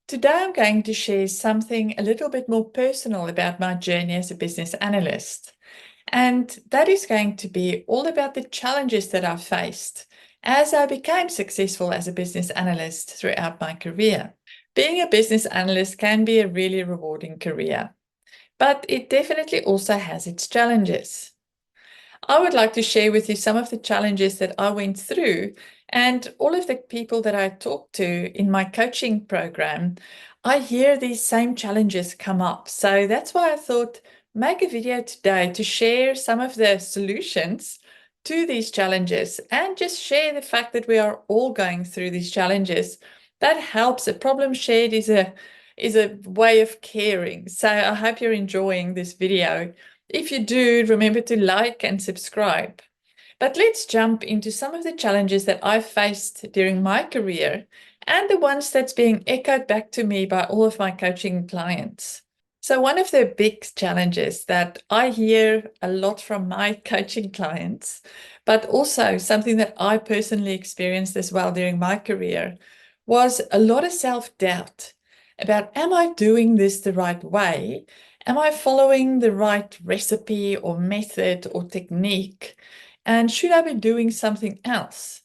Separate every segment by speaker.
Speaker 1: Today, I'm going to share something a little bit more personal about my journey as a business analyst. And that is going to be all about the challenges that I faced as I became successful as a business analyst throughout my career. Being a business analyst can be a really rewarding career, but it definitely also has its challenges. I would like to share with you some of the challenges that I went through, and all of the people that I talk to in my coaching program, I hear these same challenges come up. So that's why I thought make a video today to share some of the solutions to these challenges and just share the fact that we are all going through these challenges. That helps. A problem shared is a way of caring. So I hope you're enjoying this video. If you do, remember to like and subscribe. But let's jump into some of the challenges that I've faced during my career and the ones that's being echoed back to me by all of my coaching clients. So one of the big challenges that I hear a lot from my coaching clients, but also something that I personally experienced as well during my career, was a lot of self-doubt about, am I doing this the right way? Am I following the right recipe or method or technique? And should I be doing something else?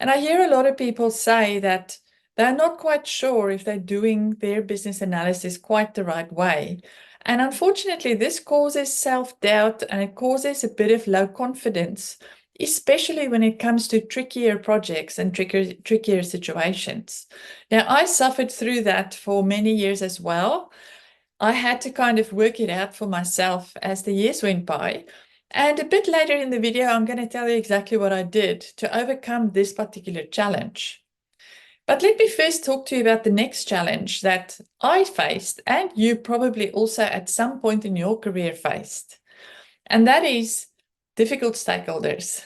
Speaker 1: And I hear a lot of people say that they're not quite sure if they're doing their business analysis quite the right way. And unfortunately, this causes self-doubt and it causes a bit of low confidence, especially when it comes to trickier projects and trickier situations. Now, I suffered through that for many years as well. I had to kind of work it out for myself as the years went by. And a bit later in the video, I'm going to tell you exactly what I did to overcome this particular challenge. But let me first talk to you about the next challenge that I faced, and you probably also at some point in your career faced. And that is difficult stakeholders.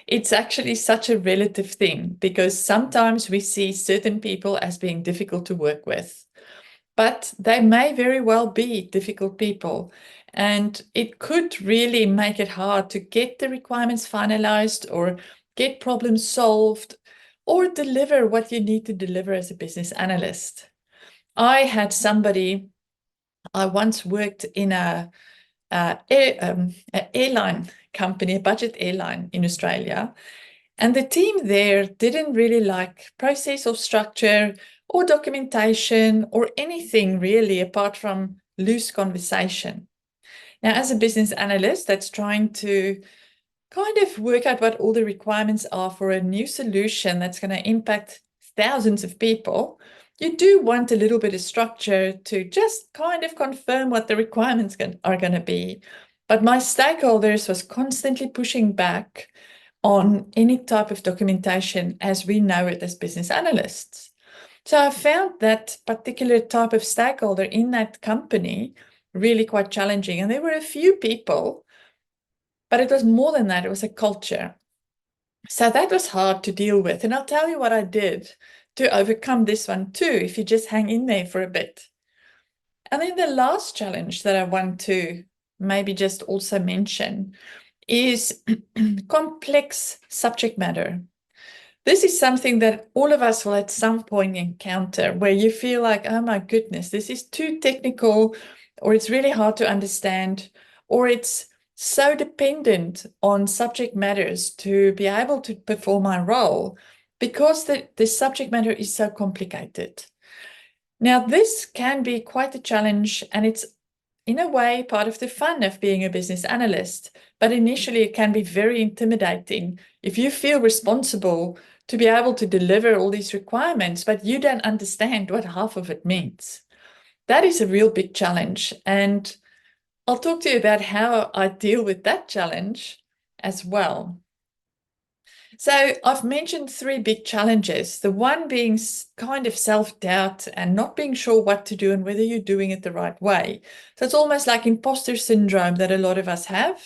Speaker 1: It's actually such a relative thing because sometimes we see certain people as being difficult to work with. But they may very well be difficult people. And it could really make it hard to get the requirements finalized or get problems solved or deliver what you need to deliver as a business analyst. I had somebody, I once worked in a airline company, a budget airline in Australia. And the team there didn't really like process or structure or documentation or anything really apart from loose conversation. Now, as a business analyst that's trying to kind of work out what all the requirements are for a new solution that's going to impact thousands of people, you do want a little bit of structure to just kind of confirm what the requirements are going to be. But my stakeholders was constantly pushing back on any type of documentation as we know it as business analysts. So I found that particular type of stakeholder in that company really quite challenging. And there were a few people, but it was more than that. It was a culture. So that was hard to deal with. And I'll tell you what I did to overcome this one too, if you just hang in there for a bit. And then the last challenge that I want to maybe just also mention is complex subject matter. This is something that all of us will at some point encounter where you feel like, oh my goodness, this is too technical, or it's really hard to understand, or it's so dependent on subject matters to be able to perform my role because the subject matter is so complicated. Now, this can be quite a challenge, and it's in a way part of the fun of being a business analyst. But initially, it can be very intimidating if you feel responsible to be able to deliver all these requirements, but you don't understand what half of it means. That is a real big challenge. And I'll talk to you about how I deal with that challenge as well. So I've mentioned three big challenges, the one being kind of self-doubt and not being sure what to do and whether you're doing it the right way. So it's almost like imposter syndrome that a lot of us have.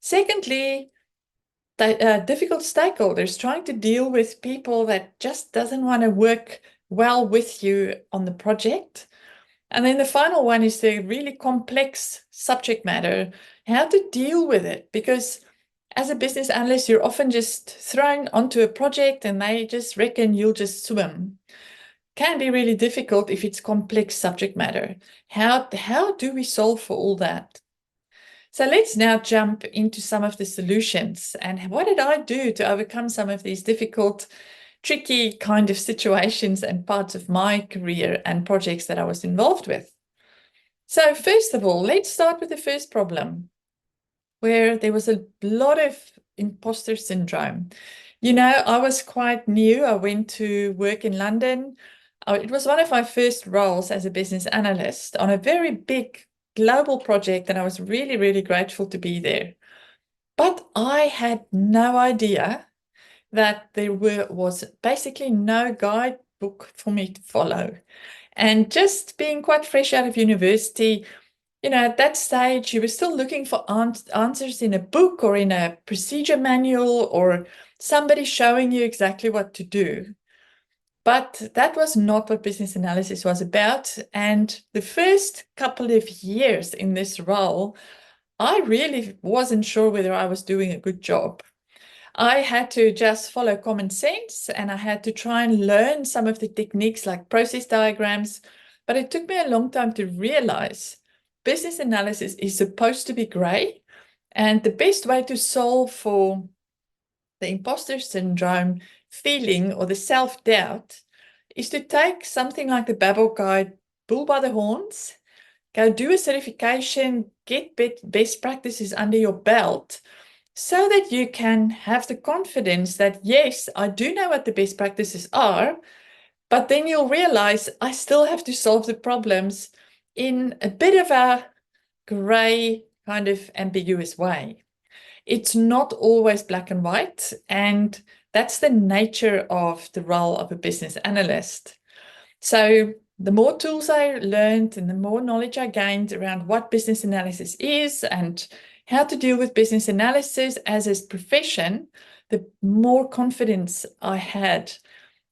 Speaker 1: Secondly, difficult stakeholders, trying to deal with people that just doesn't want to work well with you on the project. And then the final one is the really complex subject matter, how to deal with it, because as a business analyst, you're often just thrown onto a project and they just reckon you'll just swim. can be really difficult if it's complex subject matter. How do we solve for all that? So let's now jump into some of the solutions. And what did I do to overcome some of these difficult, tricky kind of situations and parts of my career and projects that I was involved with? So first of all, let's start with the first problem, where there was a lot of imposter syndrome. You know, I was quite new. I went to work in London. It was one of my first roles as a business analyst on a very big global project, and I was really, really grateful to be there. But I had no idea that there was basically no guidebook for me to follow. And just being quite fresh out of university, you know, at that stage, you were still looking for answers in a book or in a procedure manual or somebody showing you exactly what to do. But that was not what business analysis was about. And the first couple of years in this role, I really wasn't sure whether I was doing a good job. I had to just follow common sense, and I had to try and learn some of the techniques like process diagrams. But it took me a long time to realize business analysis is supposed to be gray. And the best way to solve for the imposter syndrome feeling or the self-doubt is to take something like the Babel Guide, bull by the horns, go do a certification, get best practices under your belt, so that you can have the confidence that, yes, I do know what the best practices are, but then you'll realize I still have to solve the problems in a bit of a gray, kind of ambiguous way. It's not always black and white, and that's the nature of the role of a business analyst. So the more tools I learned and the more knowledge I gained around what business analysis is and how to deal with business analysis as a profession, the more confidence I had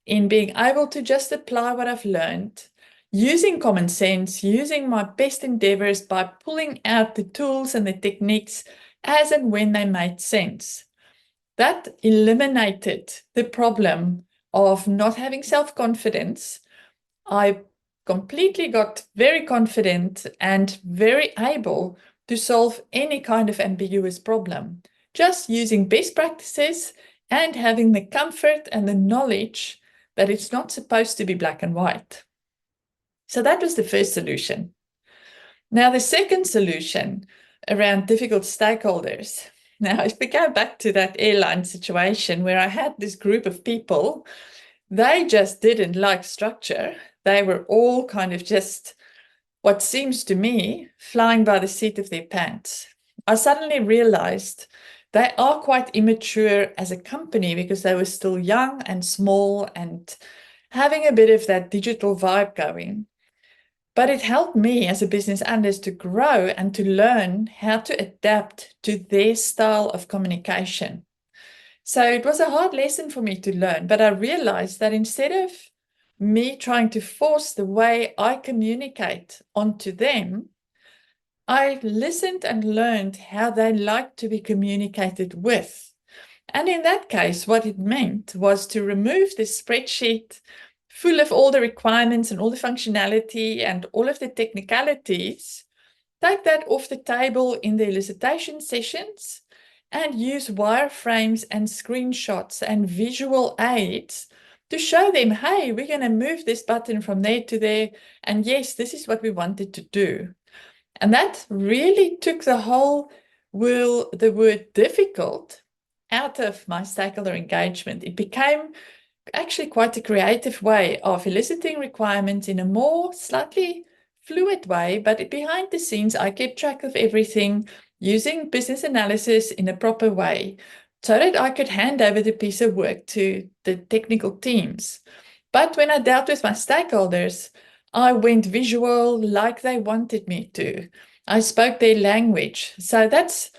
Speaker 1: in being able to just apply what I've learned, using common sense, using my best endeavors by pulling out the tools and the techniques as and when they made sense. That eliminated the problem of not having self-confidence. I completely got very confident and very able to solve any kind of ambiguous problem, just using best practices and having the comfort and the knowledge that it's not supposed to be black and white. So that was the first solution. Now, the second solution around difficult stakeholders. Now, if we go back to that airline situation where I had this group of people, they just didn't like structure. They were all kind of just, what seems to me, flying by the seat of their pants. I suddenly realized they are quite immature as a company because they were still young and small and having a bit of that digital vibe going. But it helped me as a business analyst to grow and to learn how to adapt to their style of communication. So it was a hard lesson for me to learn, but I realized that instead of me trying to force the way I communicate onto them, I listened and learned how they like to be communicated with. And in that case, what it meant was to remove this spreadsheet full of all the requirements and all the functionality and all of the technicalities, take that off the table in the elicitation sessions and use wireframes and screenshots and visual aids to show them, hey, we're going to move this button from there to there. And yes, this is what we wanted to do. And that really took the word difficult out of my stakeholder engagement. It became actually quite a creative way of eliciting requirements in a more slightly fluid way, but behind the scenes, I kept track of everything using business analysis in a proper way so that I could hand over the piece of work to the technical teams. But when I dealt with my stakeholders, I went visual like they wanted me to. I spoke their language. So that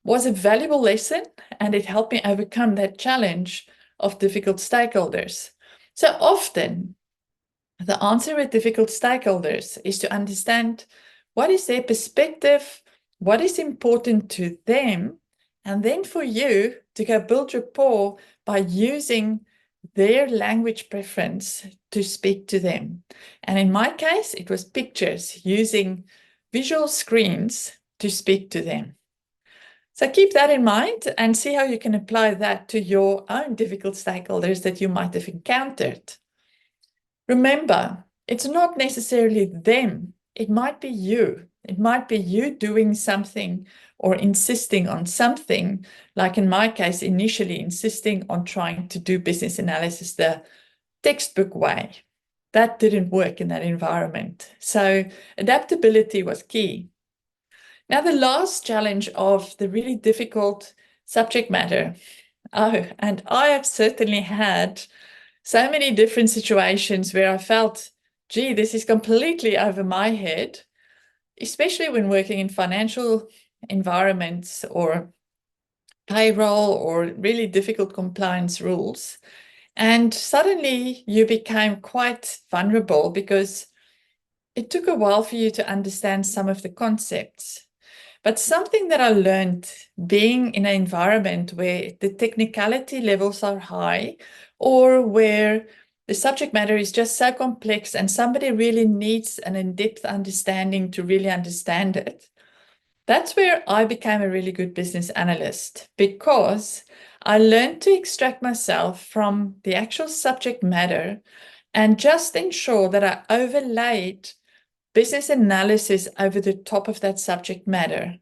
Speaker 1: was a valuable lesson, and it helped me overcome that challenge of difficult stakeholders. So often, the answer with difficult stakeholders is to understand what is their perspective, what is important to them, and then for you to go build rapport by using their language preference to speak to them. And in my case, it was pictures, using visual screens to speak to them. So keep that in mind and see how you can apply that to your own difficult stakeholders that you might have encountered. Remember, it's not necessarily them. It might be you. It might be you doing something or insisting on something, like in my case, initially insisting on trying to do business analysis the textbook way. That didn't work in that environment. So adaptability was key. Now, the last challenge of the really difficult subject matter. Oh, and I have certainly had so many different situations where I felt, gee, this is completely over my head, especially when working in financial environments or payroll or really difficult compliance rules. And suddenly you became quite vulnerable because it took a while for you to understand some of the concepts. But something that I learned being in an environment where the technicality levels are high, or where the subject matter is just so complex and somebody really needs an in-depth understanding to really understand it, that's where I became a really good business analyst, because I learned to extract myself from the actual subject matter and just ensure that I overlaid business analysis over the top of that subject matter.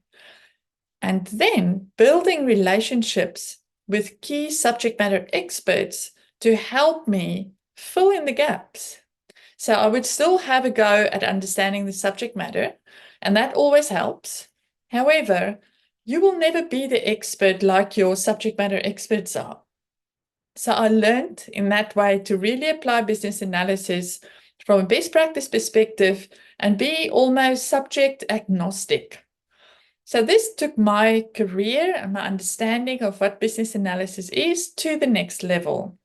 Speaker 1: And then building relationships with key subject matter experts to help me fill in the gaps. So I would still have a go at understanding the subject matter, and that always helps. However, you will never be the expert like your subject matter experts are. So I learned in that way to really apply business analysis from a best practice perspective and be almost subject agnostic. So this took my career and my understanding of what business analysis is to the next level.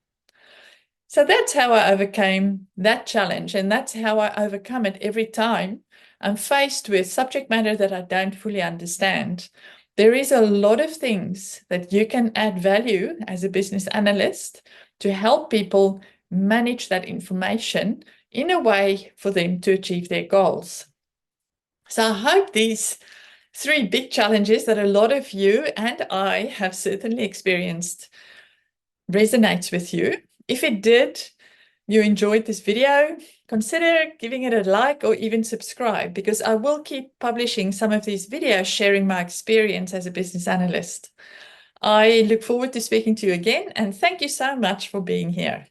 Speaker 1: So that's how I overcame that challenge, and that's how I overcome it every time I'm faced with subject matter that I don't fully understand. There is a lot of things that you can add value as a business analyst to help people manage that information in a way for them to achieve their goals. So I hope these 3 big challenges that a lot of you and I have certainly experienced resonates with you. If it did, you enjoyed this video, consider giving it a like or even subscribe, because I will keep publishing some of these videos sharing my experience as a business analyst. I look forward to speaking to you again, and thank you so much for being here.